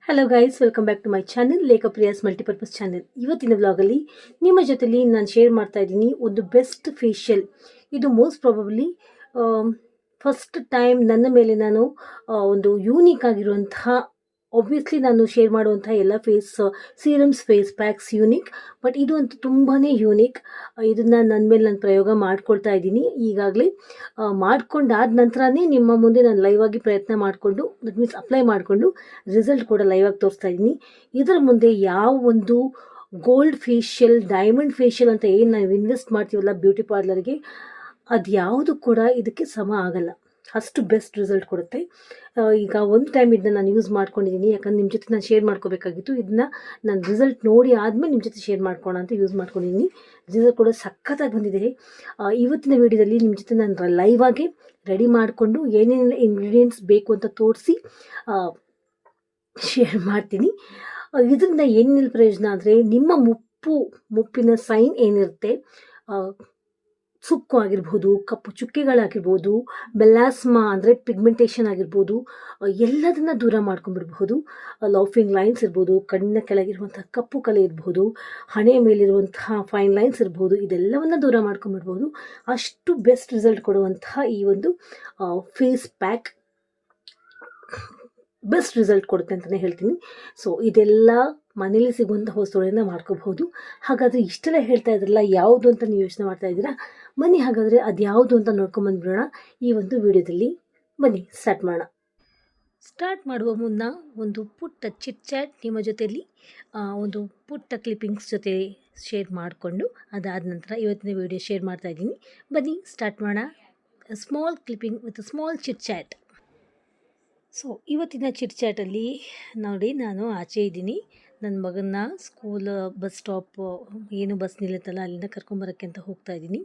Hello guys, welcome back to my channel Lekhapriya's multipurpose channel. ಇವತ್ತಿನ ವ್ಲಾಗಲ್ಲಿ ನಿಮ್ಮ ಜೊತೆಲಿ ನಾನು ಶೇರ್ ಮಾಡ್ತಾ ಇದ್ದೀನಿ ಒಂದು ಬೆಸ್ಟ್ ಫೇಶಿಯಲ್. ಇದು ಮೋಸ್ಟ್ ಪ್ರಾಬಬ್ಲಿ ಫಸ್ಟ್ ಟೈಮ್ ನನ್ನ ಮೇಲೆ ನಾನು ಒಂದು ಯೂನಿಕ್ ಆಗಿರುವಂತಹ, ಒಬ್ವಿಯಸ್ಲಿ ನಾನು ಶೇರ್ ಮಾಡುವಂತಹ ಎಲ್ಲ serums, face packs unique, but ಇದು ಅಂತೂ ತುಂಬಾ ಯೂನಿಕ್. ಇದನ್ನು ನನ್ನ ಮೇಲೆ ನಾನು ಪ್ರಯೋಗ ಮಾಡ್ಕೊಳ್ತಾ ಇದ್ದೀನಿ. ಈಗಾಗಲೇ ಮಾಡ್ಕೊಂಡಾದ ನಂತರನೇ ನಿಮ್ಮ ಮುಂದೆ ನಾನು ಲೈವ್ ಆಗಿ ಪ್ರಯತ್ನ ಮಾಡಿಕೊಂಡು, ದಟ್ ಮೀನ್ಸ್ ಅಪ್ಲೈ ಮಾಡಿಕೊಂಡು ರಿಸಲ್ಟ್ ಕೂಡ ಲೈವ್ ಆಗಿ ತೋರಿಸ್ತಾ ಇದ್ದೀನಿ. ಇದರ ಮುಂದೆ ಯಾವ ಒಂದು ಗೋಲ್ಡ್ ಫೇಶಿಯಲ್, ಡೈಮಂಡ್ ಫೇಶಿಯಲ್ ಅಂತ ಏನು ನಾವು ಇನ್ವೆಸ್ಟ್ ಮಾಡ್ತೀವಲ್ಲ ಬ್ಯೂಟಿ ಪಾರ್ಲರ್ಗೆ, ಅದು ಯಾವುದು ಕೂಡ ಇದಕ್ಕೆ ಸಮ ಆಗಲ್ಲ. ಅಷ್ಟು ಬೆಸ್ಟ್ ರಿಸಲ್ಟ್ ಕೊಡುತ್ತೆ. ಈಗ ಒಂದು ಟೈಮ್ ಇದನ್ನ ನಾನು ಯೂಸ್ ಮಾಡ್ಕೊಂಡಿದ್ದೀನಿ, ಯಾಕಂದ್ರೆ ನಿಮ್ಮ ಜೊತೆ ನಾನು ಶೇರ್ ಮಾಡ್ಕೋಬೇಕಾಗಿತ್ತು. ಇದನ್ನ ನಾನು ರಿಸಲ್ಟ್ ನೋಡಿ ಆದಮೇಲೆ ನಿಮ್ಮ ಜೊತೆ ಶೇರ್ ಮಾಡ್ಕೊಳ್ಳೋಣ ಅಂತ ಯೂಸ್ ಮಾಡ್ಕೊಂಡಿದ್ದೀನಿ. ರಿಸಲ್ಟ್ ಕೂಡ ಸಖತ್ತಾಗಿ ಬಂದಿದೆ. ಇವತ್ತಿನ ವಿಡಿಯೋದಲ್ಲಿ ನಿಮ್ಮ ಜೊತೆ ನಾನು ಲೈವ್ ಆಗಿ ರೆಡಿ ಮಾಡಿಕೊಂಡು ಏನೇನೆಲ್ಲ ಇಂಗ್ರೀಡಿಯೆಂಟ್ಸ್ ಬೇಕು ಅಂತ ತೋರಿಸಿ ಶೇರ್ ಮಾಡ್ತೀನಿ. ಇದರಿಂದ ಏನೇನು ಪ್ರಯೋಜನ ಅಂದರೆ, ನಿಮ್ಮ ಮುಪ್ಪಿನ ಸೈನ್ ಏನಿರುತ್ತೆ, ಸುಕ್ಕು ಆಗಿರ್ಬೋದು, ಕಪ್ಪು ಚುಕ್ಕೆಗಳಾಗಿರ್ಬೋದು, ಬೆಲ್ಲಾಸ್ಮಾ ಅಂದರೆ ಪಿಗ್ಮೆಂಟೇಷನ್ ಆಗಿರ್ಬೋದು, ಎಲ್ಲದನ್ನ ದೂರ ಮಾಡ್ಕೊಂಡ್ಬಿಡ್ಬಹುದು. ಲಾಫಿಂಗ್ ಲೈನ್ಸ್ ಇರ್ಬೋದು, ಕಣ್ಣಿನ ಕೆಳಗಿರುವಂತಹ ಕಪ್ಪು ಕಲೆ ಇರ್ಬೋದು, ಹಣೆಯ ಮೇಲಿರುವಂತಹ ಫೈನ್ ಲೈನ್ಸ್ ಇರ್ಬೋದು, ಇದೆಲ್ಲವನ್ನ ದೂರ ಮಾಡ್ಕೊಂಡ್ಬಿಡ್ಬೋದು. ಅಷ್ಟು ಬೆಸ್ಟ್ ರಿಸಲ್ಟ್ ಕೊಡುವಂತಹ ಈ ಒಂದು ಫೇಸ್ ಪ್ಯಾಕ್ ಬೆಸ್ಟ್ ರಿಸಲ್ಟ್ ಕೊಡುತ್ತೆ ಅಂತಲೇ ಹೇಳ್ತೀನಿ. ಸೊ ಇದೆಲ್ಲ ಮನೇಲಿ ಸಿಗುವಂಥ ವಸ್ತುಗಳಿಂದ ಮಾಡ್ಕೋಬಹುದು. ಹಾಗಾದರೆ ಇಷ್ಟೆಲ್ಲ ಹೇಳ್ತಾ ಇದ್ರಲ್ಲ, ಯಾವುದು ಅಂತ ನೀವು ಯೋಚನೆ ಮಾಡ್ತಾ ಇದ್ದೀರಾ? ಬನ್ನಿ ಹಾಗಾದರೆ ಅದು ಯಾವುದು ಅಂತ ನೋಡ್ಕೊಂಬಂದ್ಬಿಡೋಣ ಈ ಒಂದು ವಿಡಿಯೋದಲ್ಲಿ. ಬನ್ನಿ ಸ್ಟಾರ್ಟ್ ಮಾಡೋಣ. ಸ್ಟಾರ್ಟ್ ಮಾಡುವ ಮುನ್ನ ಒಂದು ಪುಟ್ಟ ಚಿಟ್ ಚಾಟ್ ನಿಮ್ಮ ಜೊತೆಯಲ್ಲಿ, ಒಂದು ಪುಟ್ಟ ಕ್ಲಿಪ್ಪಿಂಗ್ಸ್ ಜೊತೆ ಶೇರ್ ಮಾಡಿಕೊಂಡು ಅದಾದ ನಂತರ ಇವತ್ತಿನ ವಿಡಿಯೋ ಶೇರ್ ಮಾಡ್ತಾ ಇದ್ದೀನಿ. ಬನ್ನಿ ಸ್ಟಾರ್ಟ್ ಮಾಡೋಣ. Small clipping with small chit chat. So ಇವತ್ತಿನ ಚಿಟ್ ಚಾಟಲ್ಲಿ ನೋಡಿ, ನಾನು ಆಚೆ ಇದ್ದೀನಿ. ನನ್ನ ಮಗನ್ನ ಸ್ಕೂಲ್ ಬಸ್ ಸ್ಟಾಪ್, ಏನು ಬಸ್ ನಿಲ್ಲುತ್ತಲ್ಲ ಅಲ್ಲಿಂದ ಕರ್ಕೊಂಬರೋಕ್ಕೆ ಅಂತ ಹೋಗ್ತಾ ಇದ್ದೀನಿ.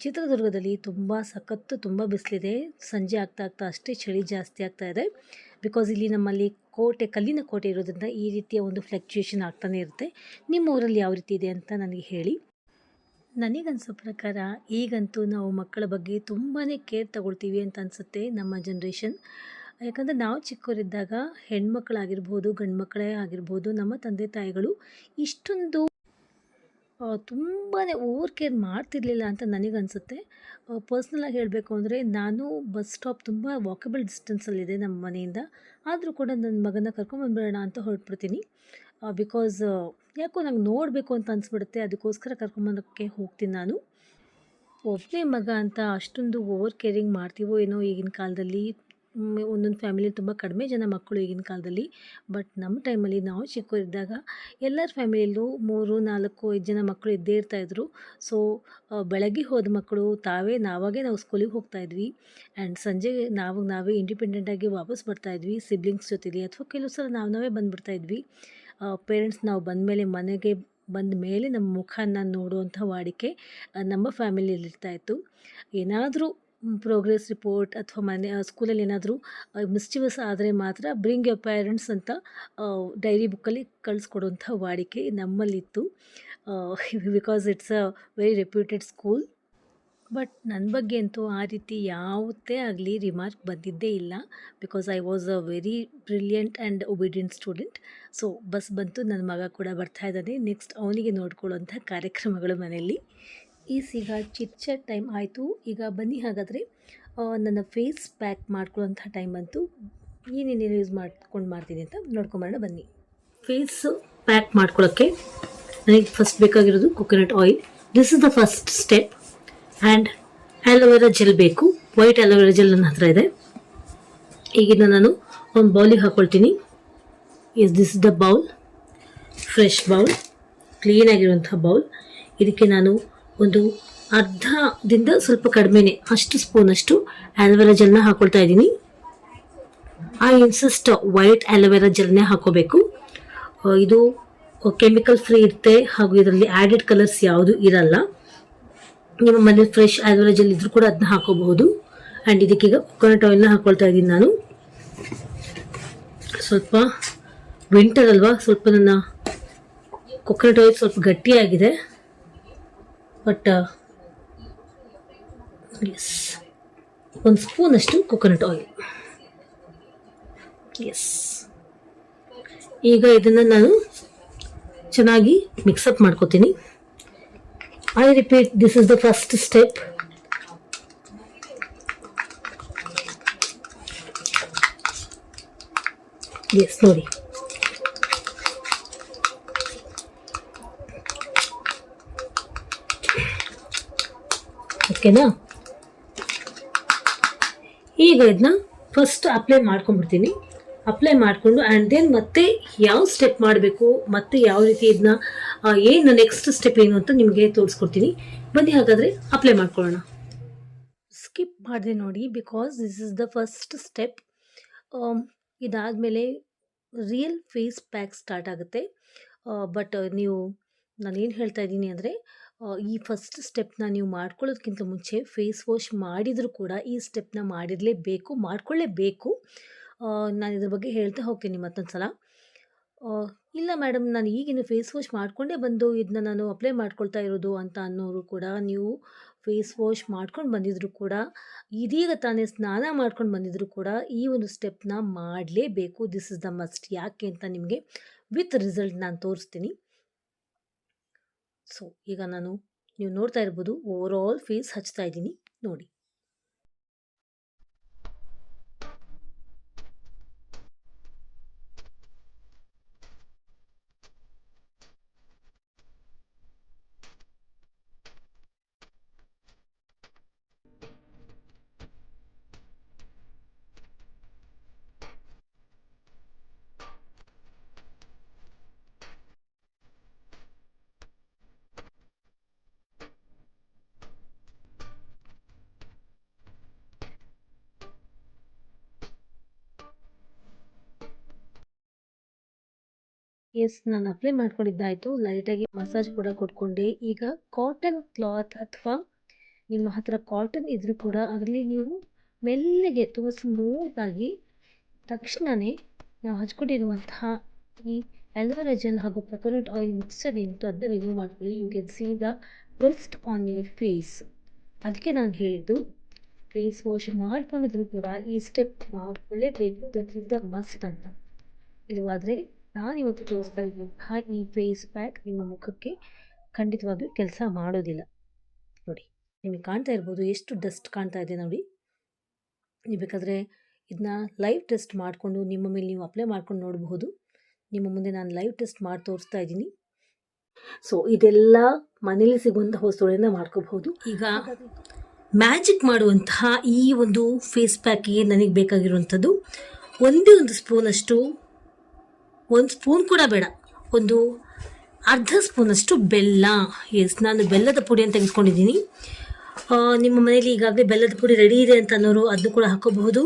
ಚಿತ್ರದುರ್ಗದಲ್ಲಿ ತುಂಬ ಬಿಸಿಲಿದೆ. ಸಂಜೆ ಆಗ್ತಾ ಅಷ್ಟೇ ಚಳಿ ಜಾಸ್ತಿ ಆಗ್ತಾ ಇದೆ. ಬಿಕಾಸ್ ಇಲ್ಲಿ ನಮ್ಮಲ್ಲಿ ಕಲ್ಲಿನ ಕೋಟೆ ಇರೋದ್ರಿಂದ ಈ ರೀತಿಯ ಒಂದು ಫ್ಲಕ್ಚುಯೇಷನ್ ಆಗ್ತಾನೆ ಇರುತ್ತೆ. ನಿಮ್ಮ ಊರಲ್ಲಿ ಯಾವ ರೀತಿ ಇದೆ ಅಂತ ನನಗೆ ಹೇಳಿ. ನನಗನ್ಸೋ ಪ್ರಕಾರ ಈಗಂತೂ ನಾವು ಮಕ್ಕಳ ಬಗ್ಗೆ ತುಂಬಾ ಕೇರ್ ತಗೊಳ್ತೀವಿ ಅಂತ ಅನಿಸುತ್ತೆ ನಮ್ಮ ಜನ್ರೇಷನ್. ಯಾಕಂದರೆ ನಾವು ಚಿಕ್ಕವರಿದ್ದಾಗ ಹೆಣ್ಮಕ್ಳಾಗಿರ್ಬೋದು, ಗಂಡು ಮಕ್ಕಳೇ ಆಗಿರ್ಬೋದು, ನಮ್ಮ ತಂದೆ ತಾಯಿಗಳು ಇಷ್ಟೊಂದು ತುಂಬಾ ಓವರ್ ಕೇರ್ ಮಾಡ್ತಿರ್ಲಿಲ್ಲ ಅಂತ ನನಗನ್ಸುತ್ತೆ. ಪರ್ಸ್ನಲಾಗಿ ಹೇಳಬೇಕು ಅಂದರೆ, ನಾನು ಬಸ್ ಸ್ಟಾಪ್ ತುಂಬ ವಾಕಬಲ್ ಡಿಸ್ಟೆನ್ಸಲ್ಲಿದೆ ನಮ್ಮ ಮನೆಯಿಂದ. ಆದರೂ ಕೂಡ ನನ್ನ ಮಗನ ಕರ್ಕೊಂಬಂದ್ಬಿಡೋಣ ಅಂತ ಹೊರಟ್ಬಿಡ್ತೀನಿ. ಬಿಕಾಸ್ ಯಾಕೋ ನಂಗೆ ನೋಡಬೇಕು ಅಂತ ಅನಿಸ್ಬಿಡುತ್ತೆ. ಅದಕ್ಕೋಸ್ಕರ ಕರ್ಕೊಂಬರೋಕ್ಕೆ ಹೋಗ್ತೀನಿ ನಾನು. ಒಬ್ಬನೇ ಮಗ ಅಂತ ಅಷ್ಟೊಂದು ಓವರ್ ಕೇರಿಂಗ್ ಮಾಡ್ತೀವೋ ಏನೋ ಈಗಿನ ಕಾಲದಲ್ಲಿ. ಒಂದೊಂದು ಫ್ಯಾಮಿಲಿ ತುಂಬ ಕಡಿಮೆ ಜನ ಮಕ್ಕಳು ಈಗಿನ ಕಾಲದಲ್ಲಿ. ಬಟ್ ನಮ್ಮ ಟೈಮಲ್ಲಿ, ನಾವು ಚಿಕ್ಕವರಿದ್ದಾಗ ಎಲ್ಲರ ಫ್ಯಾಮಿಲಿಯಲ್ಲೂ 3, 4, 5 ಜನ ಮಕ್ಕಳು ಇದ್ದೇ ಇರ್ತಾಯಿದ್ರು. ಸೊ ಬೆಳಗ್ಗೆ ಹೋದ ಮಕ್ಕಳು ನಾವಾಗೇ ನಾವು ಸ್ಕೂಲಿಗೆ ಹೋಗ್ತಾಯಿದ್ವಿ. ಆ್ಯಂಡ್ ಸಂಜೆ ನಾವೇ ಇಂಡಿಪೆಂಡೆಂಟಾಗಿ ವಾಪಸ್ ಬರ್ತಾಯಿದ್ವಿ ಸಿಬ್ಲಿಂಗ್ಸ್ ಜೊತೆಲಿ, ಅಥವಾ ಕೆಲವು ಸಲ ನಾವೇ ಬಂದುಬಿಡ್ತಾಯಿದ್ವಿ. ಪೇರೆಂಟ್ಸ್ ನಾವು ಮನೆಗೆ ಬಂದ ಮೇಲೆ ನಮ್ಮ ಮುಖನ ನೋಡುವಂಥ ವಾಡಿಕೆ ನಮ್ಮ ಫ್ಯಾಮಿಲಿಯಲ್ಲಿ ಇರ್ತಾಯಿತ್ತು. ಏನಾದರೂ ಪ್ರೋಗ್ರೆಸ್ ರಿಪೋರ್ಟ್ ಅಥವಾ ಸ್ಕೂಲಲ್ಲಿ ಏನಾದರೂ ಮಿಸ್ಚಿವಸ್ ಆದರೆ ಮಾತ್ರ ಬ್ರಿಂಗ್ ಯೋರ್ ಪೇರೆಂಟ್ಸ್ ಅಂತ ಡೈರಿ ಬುಕ್ಕಲ್ಲಿ ಕಳಿಸ್ಕೊಡುವಂಥ ವಾಡಿಕೆ ನಮ್ಮಲ್ಲಿತ್ತು. Because it's a very reputed school. But ನನ್ನ ಬಗ್ಗೆ ಅಂತೂ ಆ ರೀತಿ ಯಾವುದೇ ಆಗಲಿ ರಿಮಾರ್ಕ್ ಬಂದಿದ್ದೇ ಇಲ್ಲ. Because I was a very brilliant and obedient student. So bus ಬಂತು, ನನ್ನ ಮಗ ಕೂಡ ಬರ್ತಾ ಇದ್ದಾನೆ. ನೆಕ್ಸ್ಟ್ ಅವನಿಗೆ ನೋಡ್ಕೊಳ್ಳೋಂಥ ಕಾರ್ಯಕ್ರಮಗಳು ಮನೆಯಲ್ಲಿ. ಈಗ ಚಿಟ್ ಚಾಟ್ ಟೈಮ್ ಆಯಿತು. ಈಗ ಬನ್ನಿ ಹಾಗಾದರೆ ನನ್ನ ಫೇಸ್ ಪ್ಯಾಕ್ ಮಾಡ್ಕೊಳ್ಳೋಂಥ ಟೈಮ್ ಬಂತು. ಏನೇನೇನು ಯೂಸ್ ಮಾಡ್ತೀನಿ ಅಂತ ನೋಡ್ಕೊಂಬರೋಣ ಬನ್ನಿ. ಫೇಸ್ ಪ್ಯಾಕ್ ಮಾಡ್ಕೊಳ್ಳೋಕ್ಕೆ ನನಗೆ ಫಸ್ಟ್ ಬೇಕಾಗಿರೋದು coconut oil. This is the first step. And aloe vera gel ಬೇಕು. ವೈಟ್ ಆ್ಯಲೋವೆರಾ ಜೆಲ್ ನನ್ನ ಹತ್ರ ಇದೆ. ಈಗಿನ ನಾನು ಒಂದು ಬೌಲಿಗೆ ಹಾಕ್ಕೊಳ್ತೀನಿ. This is the bowl, fresh bowl, ಕ್ಲೀನಾಗಿರುವಂಥ ಬೌಲ್. ಇದಕ್ಕೆ ನಾನು ಒಂದು ಅರ್ಧದಿಂದ ಸ್ವಲ್ಪ ಕಡಿಮೆನೆ, ಅಷ್ಟು ಸ್ಪೂನಷ್ಟು ಆ್ಯಲೋವೆರಾ ಜೆಲ್ನ ಹಾಕ್ಕೊಳ್ತಾ ಇದ್ದೀನಿ. ಐ ಇನ್ಸಿಸ್ಟ್ ವೈಟ್ ಆ್ಯಲೋವೆರಾ ಜೆಲ್ನೇ ಹಾಕೋಬೇಕು. ಇದು ಕೆಮಿಕಲ್ ಫ್ರೀ ಇರುತ್ತೆ, ಹಾಗೂ ಇದರಲ್ಲಿ ಆ್ಯಡೆಡ್ ಕಲರ್ಸ್ ಯಾವುದು ಇರಲ್ಲ. ನಿಮ್ಮ ಮನೇಲಿ ಫ್ರೆಶ್ ಆ್ಯಲೋವೆರಾ ಜೆಲ್ ಇದ್ರೂ ಕೂಡ ಅದನ್ನ ಹಾಕೋಬಹುದು. ಆ್ಯಂಡ್ ಇದಕ್ಕೀಗ ಕೊಕೊನಟ್ ಆಯಿಲ್ನ ಹಾಕ್ಕೊಳ್ತಾ ಇದ್ದೀನಿ ನಾನು. ಸ್ವಲ್ಪ ವಿಂಟರ್ ಅಲ್ವಾ, ಸ್ವಲ್ಪ ನನ್ನ ಕೊಕೊನಟ್ ಆಯಿಲ್ ಸ್ವಲ್ಪ ಗಟ್ಟಿಯಾಗಿದೆ. ಬಟ್ ಎಸ್, ಒಂದು ಸ್ಪೂನಷ್ಟು ಕೊಕೊನಟ್ ಆಯಿಲ್. ಎಸ್, ಈಗ ಇದನ್ನು ನಾನು ಚೆನ್ನಾಗಿ ಮಿಕ್ಸಪ್ ಮಾಡ್ಕೋತೀನಿ. I repeat, this is the first step. Yes, ನೋಡಿ ಓಕೆನಾ. ಈಗ ಇದನ್ನ ಫಸ್ಟ್ ಅಪ್ಲೈ ಮಾಡ್ಕೊಂಡ್ಬಿಡ್ತೀನಿ. ಅಪ್ಲೈ ಮಾಡಿಕೊಂಡು ಆ್ಯಂಡ್ ದೆನ್ ಮತ್ತೆ ಯಾವ ಸ್ಟೆಪ್ ಮಾಡಬೇಕು ಮತ್ತು ಯಾವ ರೀತಿ ಇದನ್ನ ಏನು ನೆಕ್ಸ್ಟ್ ಸ್ಟೆಪ್ ಏನು ಅಂತ ನಿಮಗೆ ತೋರಿಸ್ಕೊಡ್ತೀನಿ. ಬನ್ನಿ ಹಾಗಾದರೆ ಅಪ್ಲೈ ಮಾಡ್ಕೊಳ್ಳೋಣ. ಸ್ಕಿಪ್ ಮಾಡಿದೆ ನೋಡಿ, because this is the first step. ಇದಾದಮೇಲೆ ರಿಯಲ್ ಫೇಸ್ ಪ್ಯಾಕ್ ಸ್ಟಾರ್ಟ್ ಆಗುತ್ತೆ. ಬಟ್ ನಾನೇನು ಹೇಳ್ತಾ ಇದ್ದೀನಿ ಅಂದರೆ, ಈ ಫಸ್ಟ್ ಸ್ಟೆಪ್ನ ನೀವು ಮಾಡ್ಕೊಳ್ಳೋದಕ್ಕಿಂತ ಮುಂಚೆ ಫೇಸ್ ವಾಶ್ ಮಾಡಿದರೂ ಕೂಡ ಈ ಸ್ಟೆಪ್ನ ಮಾಡ್ಕೊಳ್ಳೇಬೇಕು. ನಾನು ಇದ್ರ ಬಗ್ಗೆ ಹೇಳ್ತಾ ಹೋಗ್ತೀನಿ ಮತ್ತೊಂದು ಸಲ. ಇಲ್ಲ ಮೇಡಮ್, ನಾನು ಈಗಿನ ಫೇಸ್ ವಾಶ್ ಮಾಡಿಕೊಂಡೇ ಬಂದು ಇದನ್ನ ನಾನು ಅಪ್ಲೈ ಮಾಡ್ಕೊಳ್ತಾ ಇರೋದು ಅಂತ ಅನ್ನೋರು ಕೂಡ, ನೀವು ಫೇಸ್ ವಾಶ್ ಮಾಡ್ಕೊಂಡು ಬಂದಿದ್ರು ಕೂಡ, ಇದೀಗ ತಾನೇ ಸ್ನಾನ ಮಾಡ್ಕೊಂಡು ಬಂದಿದ್ರು ಕೂಡ ಈ ಒಂದು ಸ್ಟೆಪ್ನ ಮಾಡಲೇಬೇಕು. This is the must. ಯಾಕೆ ಅಂತ ನಿಮಗೆ ವಿತ್ ರಿಸಲ್ಟ್ ನಾನು ತೋರಿಸ್ತೀನಿ. ಸೊ ಈಗ ನೀವು ನೋಡ್ತಾ ಇರ್ಬೋದು, ಓವರ್ ಆಲ್ ಫೇಸ್ ಹಚ್ತಾ ಇದ್ದೀನಿ ನೋಡಿ. ಎಸ್, ನಾನು ಅಪ್ಲೈ ಮಾಡ್ಕೊಂಡಿದ್ದಾಯಿತು. ಲೈಟಾಗಿ ಮಸಾಜ್ ಕೂಡ ಕೊಟ್ಕೊಂಡೆ. ಈಗ ಕಾಟನ್ ಕ್ಲಾತ್ ಅಥವಾ ನಿಮ್ಮ ಹತ್ರ ಕಾಟನ್ ಇದ್ರೂ ಕೂಡ ಅದರಲ್ಲಿ ನೀವು ಮೆಲ್ಲಗೆ ತುಂಬ ಸ್ಮೂತಾಗಿ ತಕ್ಷಣವೇ ನಾವು ಹಚ್ಕೊಂಡಿರುವಂತಹ ಈ ಆಲೋವೆರಾ ಜೆಲ್ ಹಾಗೂ ಕೊಕೊನಟ್ ಆಯಿಲ್ ಮಿಕ್ಸರ್ ಏನಿತ್ತು ಅದನ್ನ ರಿಮೂವ್ ಮಾಡ್ಕೊಳ್ಳಿ. You can see the best on your face. ಅದಕ್ಕೆ ನಾನು ಹೇಳಿದ್ದು, ಫೇಸ್ ವಾಶ್ ಮಾಡ್ಕೊಂಡಿದ್ರು ಕೂಡ ಈ ಸ್ಟೆಪ್ ಮಾಡ್ಕೊಳ್ಳೇಬೇಕು. ದಟ್ ಇಸ್ ದ ಮಸ್ಟ್ ಅಂತ. ಇಲ್ಲವಾದರೆ ನಾನಿವತ್ತು ತೋರಿಸ್ತಾ ಇದ್ದಂತಹ ಈ ಫೇಸ್ ಪ್ಯಾಕ್ ನಿಮ್ಮ ಮುಖಕ್ಕೆ ಖಂಡಿತವಾಗಿಯೂ ಕೆಲಸ ಮಾಡೋದಿಲ್ಲ. ನೋಡಿ, ನಿಮಗೆ ಕಾಣ್ತಾ ಇರ್ಬೋದು ಎಷ್ಟು ಡಸ್ಟ್ ಕಾಣ್ತಾ ಇದೆ ನೋಡಿ. ನೀವು ಬೇಕಾದರೆ ಇದನ್ನ ಲೈವ್ ಟೆಸ್ಟ್ ಮಾಡಿಕೊಂಡು ನಿಮ್ಮ ಮೇಲೆ ನೀವು ಅಪ್ಲೈ ಮಾಡ್ಕೊಂಡು ನೋಡಬಹುದು. ನಿಮ್ಮ ಮುಂದೆ ನಾನು ಲೈವ್ ಟೆಸ್ಟ್ ಮಾಡಿ ತೋರಿಸ್ತಾ ಇದ್ದೀನಿ. ಸೊ ಇದೆಲ್ಲ ಮನೇಲಿ ಸಿಗುವಂತಹ ವಸ್ತುಗಳಿಂದ ಮಾಡ್ಕೋಬಹುದು. ಈಗ ಮ್ಯಾಜಿಕ್ ಮಾಡುವಂತಹ ಈ ಒಂದು ಫೇಸ್ ಪ್ಯಾಕಿಗೆ ನನಗೆ ಬೇಕಾಗಿರುವಂಥದ್ದು ಒಂದೇ ಒಂದು ಸ್ಪೂನಷ್ಟು, ಒಂದು ಸ್ಪೂನ್ ಕೂಡ ಬೇಡ, ಒಂದು ಅರ್ಧ ಸ್ಪೂನಷ್ಟು ಬೆಲ್ಲ. ಎಸ್, ನಾನು ಬೆಲ್ಲದ ಪುಡಿಯನ್ನು ತೆಗೆದುಕೊಂಡಿದ್ದೀನಿ. ನಿಮ್ಮ ಮನೇಲಿ ಈಗಾಗಲೇ ಬೆಲ್ಲದ ಪುಡಿ ರೆಡಿ ಇದೆ ಅಂತ ಅನ್ನೋರು ಅದನ್ನು ಕೂಡ ಹಾಕೋಬಹುದು.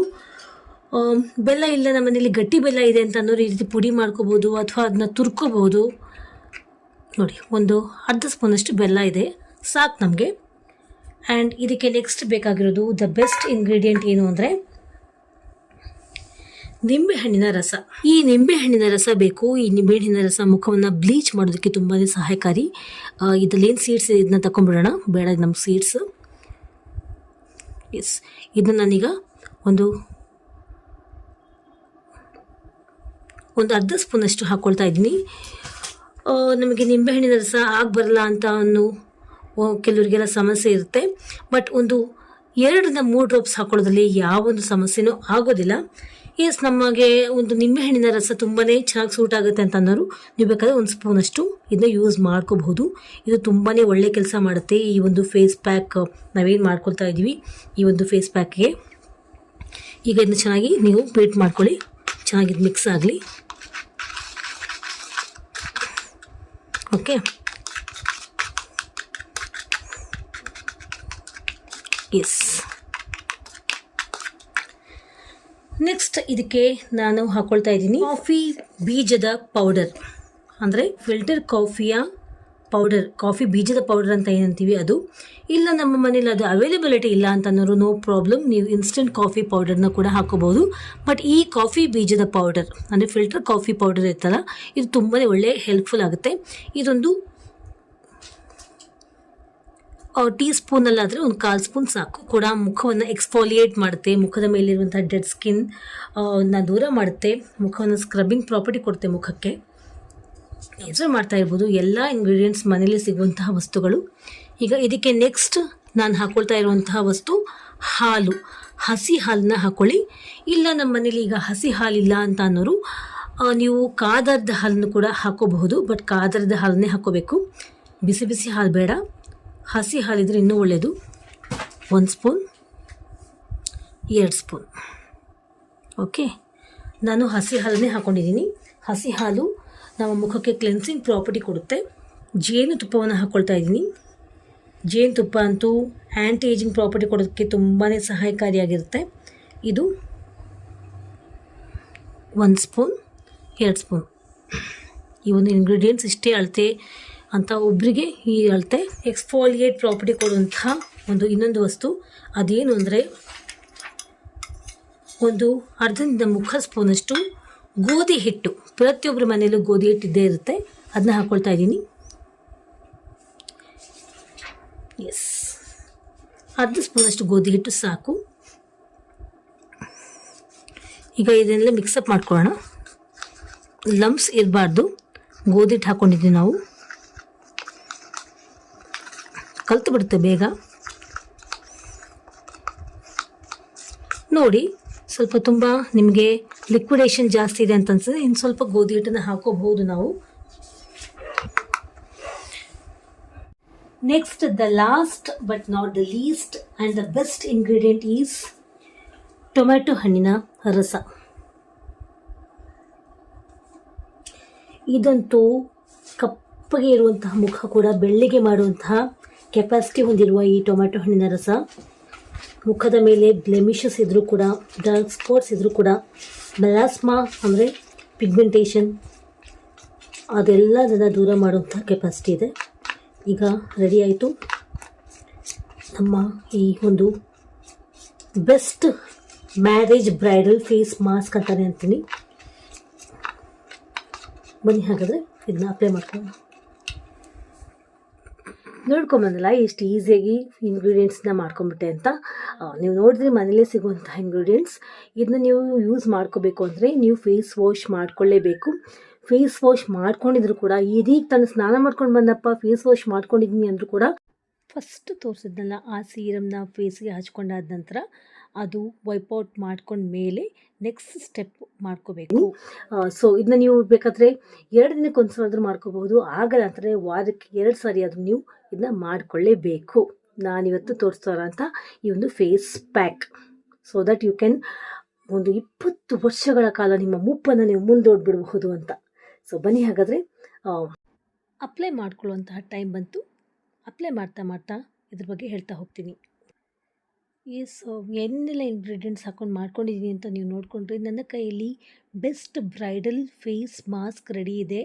ಬೆಲ್ಲ ಇಲ್ಲ, ನಮ್ಮ ಮನೇಲಿ ಗಟ್ಟಿ ಬೆಲ್ಲ ಇದೆ ಅಂತ ಅನ್ನೋರು ಈ ರೀತಿ ಪುಡಿ ಮಾಡ್ಕೋಬೋದು ಅಥವಾ ಅದನ್ನ ತುರ್ಕೋಬಹುದು. ನೋಡಿ, ಒಂದು ಅರ್ಧ ಸ್ಪೂನಷ್ಟು ಬೆಲ್ಲ ಇದೆ, ಸಾಕು ನಮಗೆ. ಆ್ಯಂಡ್ ಇದಕ್ಕೆ ನೆಕ್ಸ್ಟ್ ಬೇಕಾಗಿರೋದು ದ ಬೆಸ್ಟ್ ಇಂಗ್ರೀಡಿಯೆಂಟ್ ಏನು ಅಂದರೆ ನಿಂಬೆಹಣ್ಣಿನ ರಸ. ಈ ನಿಂಬೆಹಣ್ಣಿನ ರಸ ಬೇಕು. ಈ ನಿಂಬೆಹಣ್ಣಿನ ರಸ ಮುಖವನ್ನು ಬ್ಲೀಚ್ ಮಾಡೋದಕ್ಕೆ ತುಂಬಾ ಸಹಾಯಕಾರಿ. ಇದರಲ್ಲೇನು ಸೀಡ್ಸ್ ಇದೆ ಇದನ್ನ ತಗೊಂಡ್ಬಿಡೋಣ, ಬೇಡ ನಮ್ಮ ಸೀಡ್ಸ್. ಎಸ್, ಇದನ್ನ ನಾನೀಗ ಒಂದು ಅರ್ಧ ಸ್ಪೂನಷ್ಟು ಹಾಕ್ಕೊಳ್ತಾ ಇದ್ದೀನಿ. ನಮಗೆ ನಿಂಬೆಹಣ್ಣಿನ ರಸ ಬರಲ್ಲ ಅಂತ ಕೆಲವರಿಗೆಲ್ಲ ಸಮಸ್ಯೆ ಇರುತ್ತೆ. ಬಟ್ ಒಂದು 2-3 ಡ್ರಾಪ್ಸ್ ಹಾಕೊಳ್ಳೋದ್ರಲ್ಲಿ ಯಾವೊಂದು ಸಮಸ್ಯೆನೂ ಆಗೋದಿಲ್ಲ. ಎಸ್, ನಮಗೆ ಒಂದು ನಿಂಬೆಹಣ್ಣಿನ ರಸ ತುಂಬಾ ಚೆನ್ನಾಗಿ ಸೂಟ್ ಆಗುತ್ತೆ ಅಂತ ಅನ್ನೋರು ನೀವು ಬೇಕಾದರೆ ಒಂದು ಸ್ಪೂನಷ್ಟು ಇದನ್ನ ಯೂಸ್ ಮಾಡ್ಕೋಬಹುದು. ಇದು ತುಂಬಾ ಒಳ್ಳೆ ಕೆಲಸ ಮಾಡುತ್ತೆ. ಈ ಒಂದು ಫೇಸ್ ಪ್ಯಾಕ್ ನಾವೇನು ಮಾಡ್ಕೊಳ್ತಾ ಇದ್ದೀವಿ, ಈ ಒಂದು ಫೇಸ್ ಪ್ಯಾಕ್ಗೆ ಈಗ ಇದನ್ನ ಚೆನ್ನಾಗಿ ನೀವು ಬೀಟ್ ಮಾಡ್ಕೊಳ್ಳಿ, ಚೆನ್ನಾಗಿ ಮಿಕ್ಸ್ ಆಗಲಿ. Okay, S. ನೆಕ್ಸ್ಟ್ ಇದಕ್ಕೆ ನಾನು ಹಾಕ್ಕೊಳ್ತಾ ಇದ್ದೀನಿ ಕಾಫಿ ಬೀಜದ ಪೌಡರ್, ಅಂದರೆ ಫಿಲ್ಟರ್ ಕಾಫಿಯ ಪೌಡರ್, ಕಾಫಿ ಬೀಜದ ಪೌಡರ್ ಅಂತ ಏನಂತೀವಿ ಅದು. ಇಲ್ಲ ನಮ್ಮ ಮನೇಲಿ ಅದು ಅವೈಲೇಬಿಲಿಟಿ ಇಲ್ಲ ಅಂತ ಅನ್ನೋರು ನೋ ಪ್ರಾಬ್ಲಮ್, ನೀವು ಇನ್ಸ್ಟೆಂಟ್ ಕಾಫಿ ಪೌಡರ್ನ ಕೂಡ ಹಾಕೋಬಹುದು. ಬಟ್ ಈ ಕಾಫಿ ಬೀಜದ ಪೌಡರ್ ಅಂದರೆ ಫಿಲ್ಟರ್ ಕಾಫಿ ಪೌಡರ್ ಇರ್ತಲ್ಲ, ಇದು ತುಂಬಾ ಒಳ್ಳೆ ಹೆಲ್ಪ್ಫುಲ್ ಆಗುತ್ತೆ. ಇದೊಂದು ಟೀ ಸ್ಪೂನಲ್ಲಾದರೆ ಒಂದು 1/4 ಸ್ಪೂನ್ ಸಾಕು ಕೂಡ ಮುಖವನ್ನು ಎಕ್ಸ್ಫೋಲಿಯೇಟ್ ಮಾಡುತ್ತೆ, ಮುಖದ ಮೇಲಿರುವಂಥ ಡೆಡ್ ಸ್ಕಿನ್ ದೂರ ಮಾಡುತ್ತೆ, ಮುಖವನ್ನು ಸ್ಕ್ರಬ್ಬಿಂಗ್ ಪ್ರಾಪರ್ಟಿ ಕೊಡುತ್ತೆ ಮುಖಕ್ಕೆ. ಎಂಜಾಯ್ ಮಾಡ್ತಾ ಇರ್ಬೋದು. ಎಲ್ಲ ಇಂಗ್ರೀಡಿಯೆಂಟ್ಸ್ ಮನೇಲಿ ಸಿಗುವಂತಹ ವಸ್ತುಗಳು. ಈಗ ಇದಕ್ಕೆ ನೆಕ್ಸ್ಟ್ ನಾನು ಹಾಕೊಳ್ತಾ ಇರುವಂತಹ ವಸ್ತು ಹಾಲು. ಹಸಿ ಹಾಲನ್ನ ಹಾಕೊಳ್ಳಿ. ಇಲ್ಲ ನಮ್ಮ ಮನೇಲಿ ಈಗ ಹಸಿ ಹಾಲಿಲ್ಲ ಅಂತ ಅನ್ನೋರು ನೀವು ಕಾದರದ ಹಾಲನ್ನು ಕೂಡ ಹಾಕೋಬಹುದು. ಬಟ್ ಕಾದರದ ಹಾಲನ್ನೇ ಹಾಕೋಬೇಕು, ಬಿಸಿ ಬಿಸಿ ಹಾಲು ಬೇಡ. ಹಸಿ ಹಾಲಿದ್ರೆ ಇನ್ನೂ ಒಳ್ಳೆಯದು. 1 ಸ್ಪೂನ್ 2 ಸ್ಪೂನ್. ಓಕೆ, ನಾನು ಹಸಿ ಹಾಲನ್ನೇ ಹಾಕ್ಕೊಂಡಿದ್ದೀನಿ. ಹಸಿ ಹಾಲು ನಮ್ಮ ಮುಖಕ್ಕೆ ಕ್ಲೆನ್ಸಿಂಗ್ ಪ್ರಾಪರ್ಟಿ ಕೊಡುತ್ತೆ. ಜೇನುತುಪ್ಪವನ್ನು ಹಾಕ್ಕೊಳ್ತಾ ಇದ್ದೀನಿ. ಜೇನುತುಪ್ಪ ಅಂತೂ ಆ್ಯಂಟಿ ಏಜಿಂಗ್ ಪ್ರಾಪರ್ಟಿ ಕೊಡೋದಕ್ಕೆ ತುಂಬಾ ಸಹಾಯಕಾರಿಯಾಗಿರುತ್ತೆ. ಇದು 1 ಸ್ಪೂನ್ 2 ಸ್ಪೂನ್. ಈ ಒಂದು ಇಂಗ್ರೀಡಿಯೆಂಟ್ಸ್ ಇಷ್ಟೇ ಅಳತೆ ಅಂತ ಒಬ್ಬರಿಗೆ ಈ ಅಳತೆ. ಎಕ್ಸ್ಫೋಲಿಯೇಟ್ ಪ್ರಾಪರ್ಟಿ ಕೊಡುವಂತಹ ಇನ್ನೊಂದು ವಸ್ತು ಅದೇನು ಅಂದರೆ ಒಂದು ಅರ್ಧದಿಂದ 3/4 ಸ್ಪೂನಷ್ಟು ಗೋಧಿ ಹಿಟ್ಟು. ಪ್ರತಿಯೊಬ್ಬರ ಮನೆಯಲ್ಲೂ ಗೋಧಿ ಹಿಟ್ಟು ಇದ್ದೇ ಇರುತ್ತೆ, ಅದನ್ನ ಹಾಕ್ಕೊಳ್ತಾ ಇದ್ದೀನಿ. ಎಸ್, 1/2 ಸ್ಪೂನಷ್ಟು ಗೋಧಿ ಹಿಟ್ಟು ಸಾಕು. ಈಗ ಇದನ್ನೆಲ್ಲ ಮಿಕ್ಸಪ್ ಮಾಡ್ಕೊಳ್ಳೋಣ. ಲಂಪ್ಸ್ ಇರಬಾರ್ದು. ಗೋಧಿ ಹಿಟ್ಟು ಹಾಕ್ಕೊಂಡಿದ್ದೀವಿ ನಾವು, ಕಲ್ತು ಬಿಡುತ್ತೆ ಬೇಗ. ನೋಡಿ, ಸ್ವಲ್ಪ ತುಂಬ ನಿಮಗೆ ಲಿಕ್ವಿಡೇಷನ್ ಜಾಸ್ತಿ ಇದೆ ಅಂತ ಅನ್ಸಿದ್ರೆ ಇನ್ನು ಸ್ವಲ್ಪ ಗೋಧಿ ಹಿಟ್ಟನ್ನು ಹಾಕೋಬಹುದು ನಾವು. Next, the last but not the least and the best ingredient is tomato ಹಣ್ಣಿನ ರಸ. ಇದಂತೂ ಕಪ್ಪಗೆ ಇರುವಂತಹ ಮುಖ ಕೂಡ ಬೆಳ್ಳಿಗೆ ಮಾಡುವಂತಹ ಕೆಪಾಸಿಟಿ ಹೊಂದಿರುವ ಈ ಟೊಮ್ಯಾಟೊ ಹಣ್ಣಿನ ರಸ ಮುಖದ ಮೇಲೆ ಬ್ಲೆಮಿಷಸ್ ಇದ್ದರೂ ಕೂಡ, ಡಾರ್ಕ್ ಸ್ಪಾಟ್ಸ್ ಇದ್ದರೂ ಕೂಡ, ಮೆಲಾಸ್ಮಾ ಅಂದರೆ ಪಿಗ್ಮೆಂಟೇಷನ್ ಅದೆಲ್ಲದನ್ನು ದೂರ ಮಾಡುವಂಥ ಕೆಪಾಸಿಟಿ ಇದೆ. ಈಗ ರೆಡಿ ಆಯಿತು ನಮ್ಮ ಈ ಒಂದು best marriage bridal face mask ಅಂತಾನೆ ಅಂತೀನಿ. ಬನ್ನಿ ಹಾಗಾದರೆ ಇದನ್ನ ಅಪ್ಲೈ ಮಾಡ್ಕೊಳ್ಳೋಣ. ನೋಡ್ಕೊಂಬಂದಲ್ಲ ಎಷ್ಟು ಈಸಿಯಾಗಿ ಇಂಗ್ರೀಡಿಯೆಂಟ್ಸ್ನ ಮಾಡ್ಕೊಂಬಿಟ್ಟೆ ಅಂತ. ನೀವು ನೋಡಿದ್ರೆ ಮನೇಲೇ ಸಿಗುವಂತಹ ಇಂಗ್ರೀಡಿಯೆಂಟ್ಸ್. ಇದನ್ನ ನೀವು ಯೂಸ್ ಮಾಡ್ಕೋಬೇಕು ಅಂದರೆ ನೀವು ಫೇಸ್ ವಾಶ್ ಮಾಡ್ಕೊಳ್ಳೇಬೇಕು. ಫೇಸ್ ವಾಶ್ ಮಾಡ್ಕೊಂಡಿದ್ರು ಕೂಡ ಇದೀಗ ತಾನು ಸ್ನಾನ ಮಾಡ್ಕೊಂಡು ಬಂದಪ್ಪ ಫೇಸ್ ವಾಶ್ ಮಾಡ್ಕೊಂಡಿದ್ದೀನಿ ಅಂದರೂ ಕೂಡ ಫಸ್ಟ್ ತೋರಿಸಿದ್ನಲ್ಲ ಆ ಸೀರಮ್ನ ಫೇಸ್ಗೆ ಹಚ್ಕೊಂಡಾದ ನಂತರ ಅದು ವೈಪೌಟ್ ಮಾಡ್ಕೊಂಡ ಮೇಲೆ ನೆಕ್ಸ್ಟ್ ಸ್ಟೆಪ್ ಮಾಡ್ಕೋಬೇಕು. ಸೊ ಇದನ್ನ ನೀವು ಬೇಕಾದರೆ 2 ದಿನಕ್ಕೆ ಒಂದು ಸಲ ಆದರೂ ಮಾಡ್ಕೋಬಹುದು. ಆಗಲ್ಲ ಅಂದರೆ ವಾರಕ್ಕೆ 2 ಸಾರಿ ಆದರೂ ನೀವು ಇದನ್ನ ಮಾಡಿಕೊಳ್ಳೇಬೇಕು. ನಾನಿವತ್ತು ತೋರಿಸ್ತಾರ ಅಂತ ಈ ಒಂದು face pack, so that you can ಒಂದು 20 ವರ್ಷಗಳ ಕಾಲ ನಿಮ್ಮ ಮುಪ್ಪನ್ನು ನೀವು ಮುಂದೋಡ್ಬಿಡಬಹುದು ಅಂತ. ಸೊ ಬನ್ನಿ ಹಾಗಾದರೆ ಅಪ್ಲೈ ಮಾಡ್ಕೊಳ್ಳುವಂತಹ ಟೈಮ್ ಬಂತು. ಅಪ್ಲೈ ಮಾಡ್ತಾ ಮಾಡ್ತಾ ಇದ್ರ ಬಗ್ಗೆ ಹೇಳ್ತಾ ಹೋಗ್ತೀನಿ. ಏನೆಲ್ಲ ಇಂಗ್ರೀಡಿಯೆಂಟ್ಸ್ ಹಾಕ್ಕೊಂಡು ಮಾಡ್ಕೊಂಡಿದ್ದೀನಿ ಅಂತ ನೀವು ನೋಡಿಕೊಂಡ್ರೆ ನನ್ನ ಕೈಯಲ್ಲಿ best bridal face mask ready ಇದೆ.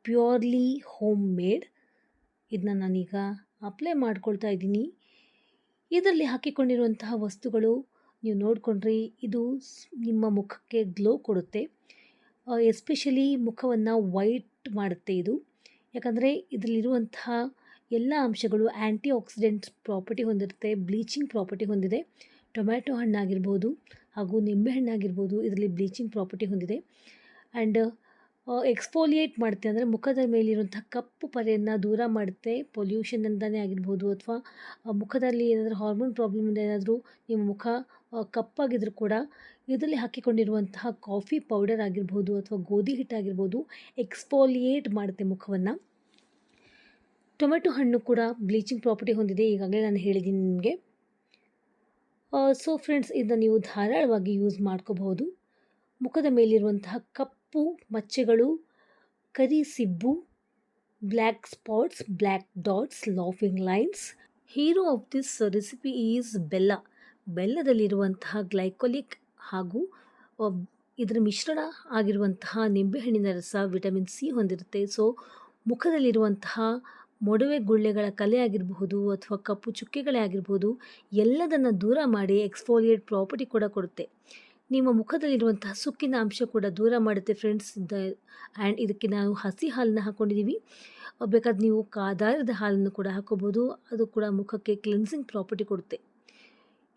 Purely homemade. ಇದನ್ನ ನಾನೀಗ ಅಪ್ಲೈ ಮಾಡ್ಕೊಳ್ತಾ ಇದ್ದೀನಿ. ಇದರಲ್ಲಿ ಹಾಕಿಕೊಂಡಿರುವಂತಹ ವಸ್ತುಗಳು ನೀವು ನೋಡಿಕೊಂಡ್ರೆ ಇದು ನಿಮ್ಮ ಮುಖಕ್ಕೆ ಗ್ಲೋ ಕೊಡುತ್ತೆ. ಎಸ್ಪೆಷಲಿ ಮುಖವನ್ನು ವೈಟ್ ಮಾಡುತ್ತೆ ಇದು. ಯಾಕಂದರೆ ಇದರಲ್ಲಿರುವಂತಹ ಎಲ್ಲ ಅಂಶಗಳು ಆ್ಯಂಟಿ ಆಕ್ಸಿಡೆಂಟ್ಸ್ ಪ್ರಾಪರ್ಟಿ ಹೊಂದಿರುತ್ತೆ, ಬ್ಲೀಚಿಂಗ್ ಪ್ರಾಪರ್ಟಿ ಹೊಂದಿದೆ. ಟೊಮ್ಯಾಟೊ ಹಣ್ಣಾಗಿರ್ಬೋದು ಹಾಗೂ ನಿಂಬೆಹಣ್ಣಾಗಿರ್ಬೋದು ಇದರಲ್ಲಿ ಬ್ಲೀಚಿಂಗ್ ಪ್ರಾಪರ್ಟಿ ಹೊಂದಿದೆ. ಆ್ಯಂಡ್ ಎಕ್ಸ್ಫೋಲಿಯೇಟ್ ಮಾಡುತ್ತೆ ಅಂದರೆ ಮುಖದ ಮೇಲಿರುವಂಥ ಕಪ್ಪು ಪರೆಯನ್ನು ದೂರ ಮಾಡುತ್ತೆ. ಪೊಲ್ಯೂಷನ್ನಿಂದನೇ ಆಗಿರ್ಬೋದು ಅಥವಾ ಮುಖದಲ್ಲಿ ಏನಾದರೂ ಹಾರ್ಮೋನ್ ಪ್ರಾಬ್ಲಮಿಂದ ಏನಾದರೂ ನಿಮ್ಮ ಮುಖ ಕಪ್ಪಾಗಿದ್ರೂ ಕೂಡ ಇದರಲ್ಲಿ ಹಾಕಿಕೊಂಡಿರುವಂತಹ ಕಾಫಿ ಪೌಡರ್ ಆಗಿರ್ಬೋದು ಅಥವಾ ಗೋಧಿ ಹಿಟ್ಟಾಗಿರ್ಬೋದು ಎಕ್ಸ್ಫೋಲಿಯೇಟ್ ಮಾಡುತ್ತೆ ಮುಖವನ್ನು. ಟೊಮೆಟೊ ಹಣ್ಣು ಕೂಡ ಬ್ಲೀಚಿಂಗ್ ಪ್ರಾಪರ್ಟಿ ಹೊಂದಿದೆ, ಈಗಾಗಲೇ ನಾನು ಹೇಳಿದ್ದೀನಿ ನಿಮಗೆ. ಸೊ ಫ್ರೆಂಡ್ಸ್, ಇದನ್ನು ನೀವು ಧಾರಾಳವಾಗಿ ಯೂಸ್ ಮಾಡ್ಕೋಬಹುದು. ಮುಖದ ಮೇಲಿರುವಂತಹ ಕಪ್ಪು ಮಚ್ಚೆಗಳು, ಕರಿ ಸಿಬ್ಬು, black spots, black dots, laughing lines. Hero of this recipe is bella. ಬೆಲ್ಲದಲ್ಲಿರುವಂತಹ ಗ್ಲೈಕೋಲಿಕ್ ಹಾಗೂ ಇದರ ಮಿಶ್ರಣ ಆಗಿರುವಂತಹ ನಿಂಬೆಹಣ್ಣಿನ ರಸ ವಿಟಮಿನ್ ಸಿ ಹೊಂದಿರುತ್ತೆ. ಸೊ ಮುಖದಲ್ಲಿರುವಂತಹ ಮೊಡವೆ ಗುಳ್ಳೆಗಳ ಕಲೆ ಆಗಿರಬಹುದು ಅಥವಾ ಕಪ್ಪು ಚುಕ್ಕೆಗಳೇ ಆಗಿರ್ಬೋದು ಎಲ್ಲದನ್ನು ದೂರ ಮಾಡಿ ಎಕ್ಸ್ಫೋಲಿಯೇಟ್ ಪ್ರಾಪರ್ಟಿ ಕೂಡ ಕೊಡುತ್ತೆ. ನಿಮ್ಮ ಮುಖದಲ್ಲಿರುವಂತಹ ಸುಕ್ಕಿನ ಅಂಶ ಕೂಡ ದೂರ ಮಾಡುತ್ತೆ ಫ್ರೆಂಡ್ಸ್. ಆ್ಯಂಡ್ ಇದಕ್ಕೆ ನಾವು ಹಸಿ ಹಾಲನ್ನ ಹಾಕ್ಕೊಂಡಿದ್ದೀವಿ. ಬೇಕಾದ್ರೆ ನೀವು ಕಾದಾರದ ಹಾಲನ್ನು ಕೂಡ ಹಾಕೋಬೋದು. ಅದು ಕೂಡ ಮುಖಕ್ಕೆ ಕ್ಲೆನ್ಸಿಂಗ್ ಪ್ರಾಪರ್ಟಿ ಕೊಡುತ್ತೆ.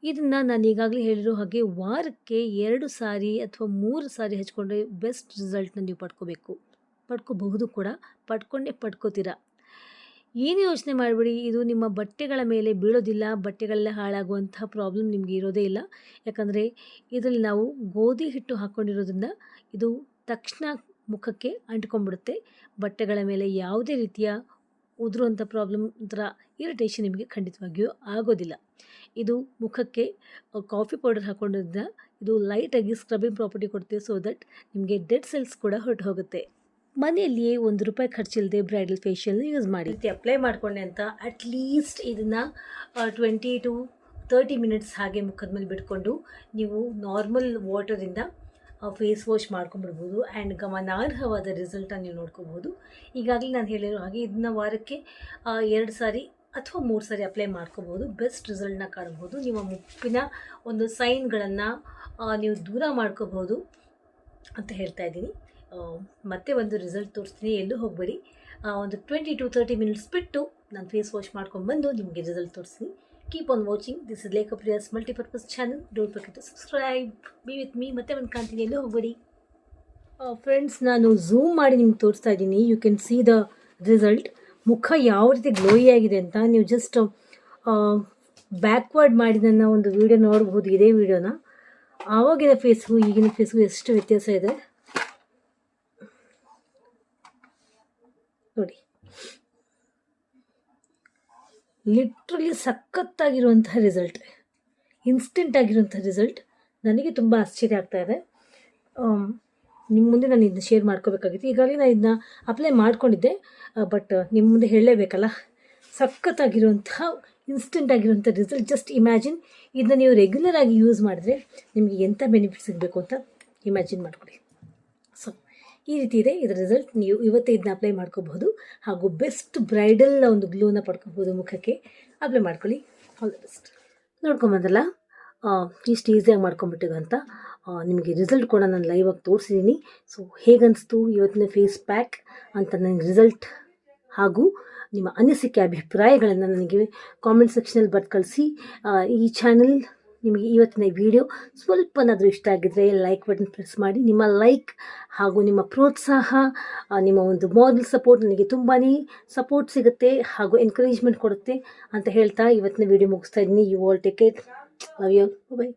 ಇದನ್ನು ನಾನು ಈಗಾಗಲೇ ಹೇಳಿರೋ ಹಾಗೆ ವಾರಕ್ಕೆ 2 ಸಾರಿ ಅಥವಾ 3 ಸಾರಿ ಹಚ್ಕೊಂಡ್ರೆ ಬೆಸ್ಟ್ ರಿಸಲ್ಟ್ನ ನೀವು ಪಡ್ಕೋಬಹುದು ಕೂಡ, ಪಡ್ಕೋತೀರಾ. ಏನು ಯೋಚನೆ ಮಾಡಬೇಡಿ, ಇದು ನಿಮ್ಮ ಬಟ್ಟೆಗಳ ಮೇಲೆ ಬೀಳೋದಿಲ್ಲ, ಬಟ್ಟೆಗಳೆಲ್ಲ ಹಾಳಾಗುವಂಥ ಪ್ರಾಬ್ಲಮ್ ನಿಮಗೆ ಇರೋದೇ ಇಲ್ಲ. ಯಾಕಂದರೆ ಇದರಲ್ಲಿ ನಾವು ಗೋಧಿ ಹಿಟ್ಟು ಹಾಕ್ಕೊಂಡಿರೋದ್ರಿಂದ ಇದು ತಕ್ಷಣ ಮುಖಕ್ಕೆ ಅಂಟ್ಕೊಂಡ್ಬಿಡುತ್ತೆ. ಬಟ್ಟೆಗಳ ಮೇಲೆ ಯಾವುದೇ ರೀತಿಯ ಉದುರುವಂಥ ಪ್ರಾಬ್ಲಮ್ ಒಂಥರ ಇರಿಟೇಷನ್ ನಿಮಗೆ ಖಂಡಿತವಾಗಿಯೂ ಆಗೋದಿಲ್ಲ. ಇದು ಮುಖಕ್ಕೆ ಕಾಫಿ ಪೌಡರ್ ಹಾಕ್ಕೊಂಡಿರೋದ್ರಿಂದ ಇದು ಲೈಟಾಗಿ ಸ್ಕ್ರಬ್ಬಿಂಗ್ ಪ್ರಾಪರ್ಟಿ ಕೊಡುತ್ತೆ. ಸೊ ದಟ್ ನಿಮಗೆ ಡೆಡ್ ಸೆಲ್ಸ್ ಕೂಡ ಹೊರಟು ಹೋಗುತ್ತೆ. ಮನೆಯಲ್ಲಿಯೇ ₹1 ಖರ್ಚಿಲ್ಲದೆ ಬ್ರೈಡಲ್ ಫೇಶಿಯಲ್ನ ಯೂಸ್ ಮಾಡಿ. ಅಪ್ಲೈ ಮಾಡಿಕೊಂಡೆ ಅಂತ ಅಟ್ಲೀಸ್ಟ್ ಇದನ್ನು 20 to 30 ಮಿನಿಟ್ಸ್ ಹಾಗೆ ಮುಖದ ಮೇಲೆ ಬಿಟ್ಕೊಂಡು ನೀವು ನಾರ್ಮಲ್ ವಾಟರಿಂದ ಫೇಸ್ ವಾಶ್ ಮಾಡ್ಕೊಂಡ್ಬಿಡ್ಬೋದು. ಆ್ಯಂಡ್ ಗಮನಾರ್ಹವಾದ ರಿಸಲ್ಟನ್ನು ನೀವು ನೋಡ್ಕೋಬೋದು. ಈಗಾಗಲೇ ನಾನು ಹೇಳಿರೋ ಹಾಗೆ ಇದನ್ನ ವಾರಕ್ಕೆ 2 ಸಾರಿ ಅಥವಾ 3 ಸಾರಿ ಅಪ್ಲೈ ಮಾಡ್ಕೋಬೋದು. ಬೆಸ್ಟ್ ರಿಸಲ್ಟ್ನ ಕಾಣ್ಬೋದು. ನಿಮ್ಮ ಮುಪ್ಪಿನ ಒಂದು ಸೈನ್ಗಳನ್ನು ನೀವು ದೂರ ಮಾಡ್ಕೋಬೋದು ಅಂತ ಹೇಳ್ತಾ ಇದ್ದೀನಿ. ಮತ್ತೆ ಒಂದು ರಿಸಲ್ಟ್ ತೋರಿಸ್ತೀನಿ, ಎಲ್ಲೂ ಹೋಗಬೇಡಿ. ಒಂದು 20 to 30 ಮಿನಿಟ್ಸ್ ಬಿಟ್ಟು ನಾನು ಫೇಸ್ ವಾಶ್ ಮಾಡ್ಕೊಂಡು ಬಂದು ನಿಮಗೆ ರಿಸಲ್ಟ್ ತೋರಿಸ್ತೀನಿ. Keep on watching. This is Lekha Priya's multipurpose channel. Don't forget to subscribe. Be with me. ಮತ್ತೆ ಒಂದು ಕಾಣ್ತೀನಿ, ಎಲ್ಲೂ ಹೋಗಬೇಡಿ. ಫ್ರೆಂಡ್ಸ್, ನಾನು ಝೂಮ್ ಮಾಡಿ ನಿಮ್ಗೆ ತೋರಿಸ್ತಾ ಇದ್ದೀನಿ. You can see the result. ಮುಖ ಯಾವ ರೀತಿ ಗ್ಲೋಯಿ ಆಗಿದೆ ಅಂತ ನೀವು ಜಸ್ಟ್ ಬ್ಯಾಕ್ವರ್ಡ್ ಮಾಡಿ ನನ್ನ ಒಂದು ವಿಡಿಯೋ ನೋಡ್ಬೋದು, ಇದೇ ವಿಡಿಯೋನ. ಆವಾಗಿನ ಫೇಸ್ಗೂ ಈಗಿನ ಫೇಸ್ಗೂ ಎಷ್ಟು ವ್ಯತ್ಯಾಸ ಇದೆ ನೋಡಿ. ಲಿಟ್ರಲಿ ಸಖತ್ತಾಗಿರುವಂತಹ ರಿಸಲ್ಟ್, ಇನ್ಸ್ಟೆಂಟ್ ಆಗಿರುವಂಥ ರಿಸಲ್ಟ್. ನನಗೆ ತುಂಬ ಆಶ್ಚರ್ಯ ಆಗ್ತಾ ಇದೆ. ನಿಮ್ಮ ಮುಂದೆ ನಾನು ಇದನ್ನ ಶೇರ್ ಮಾಡ್ಕೋಬೇಕಾಗಿತ್ತು. ಈಗಾಗಲೇ ನಾನು ಇದನ್ನ ಅಪ್ಲೈ ಮಾಡ್ಕೊಂಡಿದ್ದೆ, ಬಟ್ ನಿಮ್ಮ ಮುಂದೆ ಹೇಳಲೇಬೇಕಲ್ಲ. ಸಖತ್ತಾಗಿರುವಂಥ ಇನ್ಸ್ಟೆಂಟ್ ಆಗಿರುವಂಥ ರಿಸಲ್ಟ್. ಜಸ್ಟ್ ಇಮ್ಯಾಜಿನ್, ಇದನ್ನ ನೀವು ರೆಗ್ಯುಲರ್ ಆಗಿ ಯೂಸ್ ಮಾಡಿದ್ರೆ ನಿಮಗೆ ಎಂಥ ಬೆನಿಫಿಟ್ ಸಿಗಬೇಕು ಅಂತ ಇಮ್ಯಾಜಿನ್ ಮಾಡ್ಕೊಳ್ಳಿ. ಸೊ ಈ ರೀತಿ ಇದೆ ಇದರ ರಿಸಲ್ಟ್. ನೀವು ಇವತ್ತೇ ಇದನ್ನ ಅಪ್ಲೈ ಮಾಡ್ಕೋಬಹುದು, ಹಾಗೂ ಬೆಸ್ಟ್ ಬ್ರೈಡಲ್ ಒಂದು ಗ್ಲೋನ ಪಡ್ಕೋಬೋದು ಮುಖಕ್ಕೆ. ಅಪ್ಲೈ ಮಾಡ್ಕೊಳ್ಳಿ. All the best. ನೋಡ್ಕೊಂಬಂದಲ್ಲ ಇಷ್ಟು ಈಸಿಯಾಗಿ ಮಾಡ್ಕೊಂಬಿಟ್ಟಿದ್ದು ಅಂತ. ನಿಮಗೆ ರಿಸಲ್ಟ್ ಕೂಡ ನಾನು ಲೈವ್ ಆಗಿ ತೋರಿಸಿದ್ದೀನಿ. ಸೊ ಹೇಗನ್ನಿಸ್ತು ಇವತ್ತಿನ ಫೇಸ್ ಪ್ಯಾಕ್ ಅಂತ ನನಗೆ ರಿಸಲ್ಟ್ ಹಾಗೂ ನಿಮ್ಮ ಅನಿಸಿಕೆ ಅಭಿಪ್ರಾಯಗಳನ್ನು ನನಗೆ ಕಾಮೆಂಟ್ ಸೆಕ್ಷನಲ್ಲಿ ಬರೆದು ಕಳಿಸಿ. ಈ ಚಾನಲ್ ನಿಮಗೆ ಇವತ್ತಿನ ವಿಡಿಯೋ ಸ್ವಲ್ಪನಾದರೂ ಇಷ್ಟ ಆಗಿದ್ದರೆ ಲೈಕ್ ಬಟನ್ ಪ್ರೆಸ್ ಮಾಡಿ. ನಿಮ್ಮ ಲೈಕ್ ಹಾಗೂ ನಿಮ್ಮ ಪ್ರೋತ್ಸಾಹ, ನಿಮ್ಮ ಒಂದು ಮಾರಲ್ ಸಪೋರ್ಟ್ ನನಗೆ ತುಂಬಾ ಸಪೋರ್ಟ್ ಸಿಗುತ್ತೆ ಹಾಗೂ ಎನ್ಕರೇಜ್ಮೆಂಟ್ ಕೊಡುತ್ತೆ ಅಂತ ಹೇಳ್ತಾ ಇವತ್ತಿನ ವಿಡಿಯೋ ಮುಗಿಸ್ತಾ ಇದ್ದೀನಿ. You all take care. Love you. By.